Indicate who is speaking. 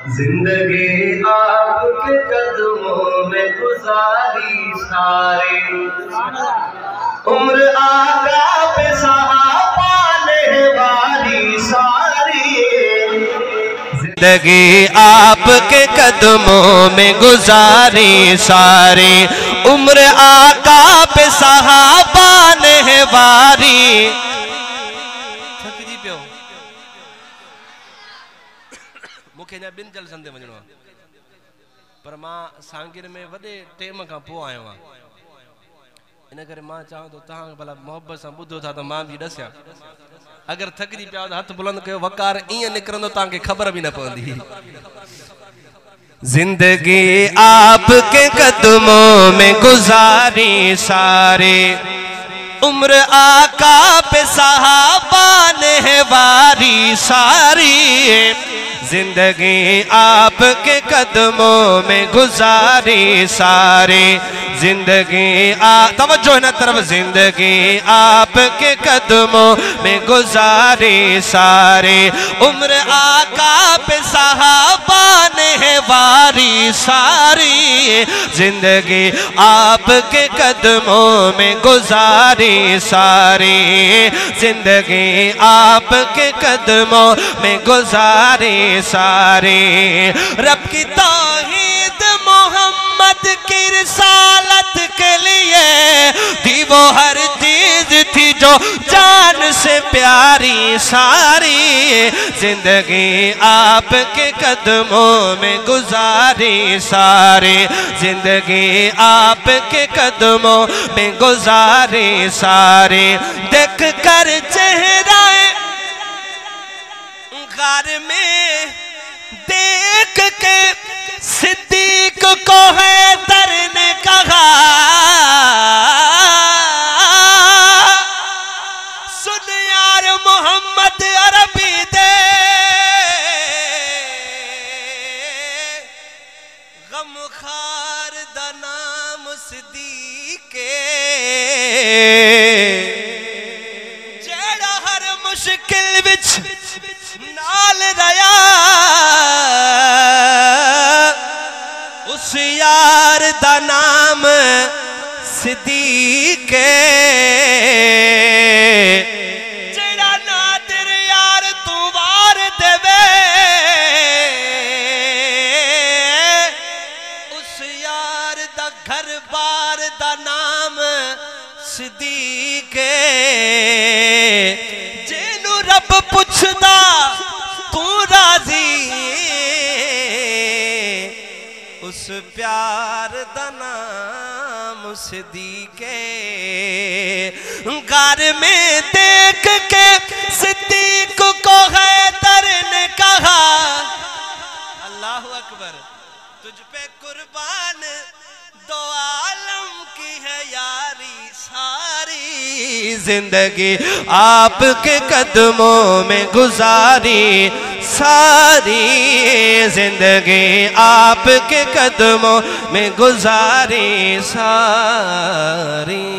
Speaker 1: زندگی آپ کے قدموں میں گزاری ساری، عمر آقا پہ صحابہ نے والی ساری،
Speaker 2: زندگی آپ کے قدموں میں گزاری ساری، عمر آقا پہ صحابہ نے واری۔ تھک جی پیو مکھے جا بن جلسن دے وجنوا پر ماں سانگیر میں وڈے ٹیم کا پو آیا ہوا انہیں کرے ماں چاہوں تو تہاں بھلا محبت سے بدھو تھا تو ماں بھی دسیا اگر تھک جی پیو ہاتھ بلند کہو وقار این نکرندو تاں کے خبر بھی نہ پوندی۔ زندگی آپ کے قدموں میں گزاری سارے، عمر آقا پہ صحابہ نے واری ساری، زندگی آپ کے قدموں میں گزاری سارے، زندگی توجہ نہ طرف، زندگی آپ کے قدموں میں گزاری سارے، عمر آقا پہ صحابہ نے واری ساری، زندگی آپ کے قدموں میں گزاری ساری، زندگی آپ کے قدموں میں گزاری ساری، رب کی توحید محمد کی رسالت کے لیے دی وہ ہر چیز تھی جو جان سے پیاری ساری، زندگی آپ کے قدموں میں گزاری ساری، زندگی آپ کے قدموں میں گزاری ساری، دیکھ کر چہرہ غار میں دیکھ کے صدیق کو حیدر نے کہا سن یار محمد عربی دے غم خار دا نام صدیق جیڑا ہر مشکل وچ نال ریا اس یار دا نام صدیق جیڑا نادر یار تو وار دے اس یار دا گھر بار دا نام صدیق جینو رب پوچھدا تو راضی اس پیار دا نام صدیق غار میں دیکھ کے صدیق کو حیدر نے کہا اللہ اکبر تجھ پہ قربان دو عالم کی ہے یاری ساری، زندگی آپ کے قدموں میں گزاری ساری، زندگی آپ کے قدموں میں گزاری ساری۔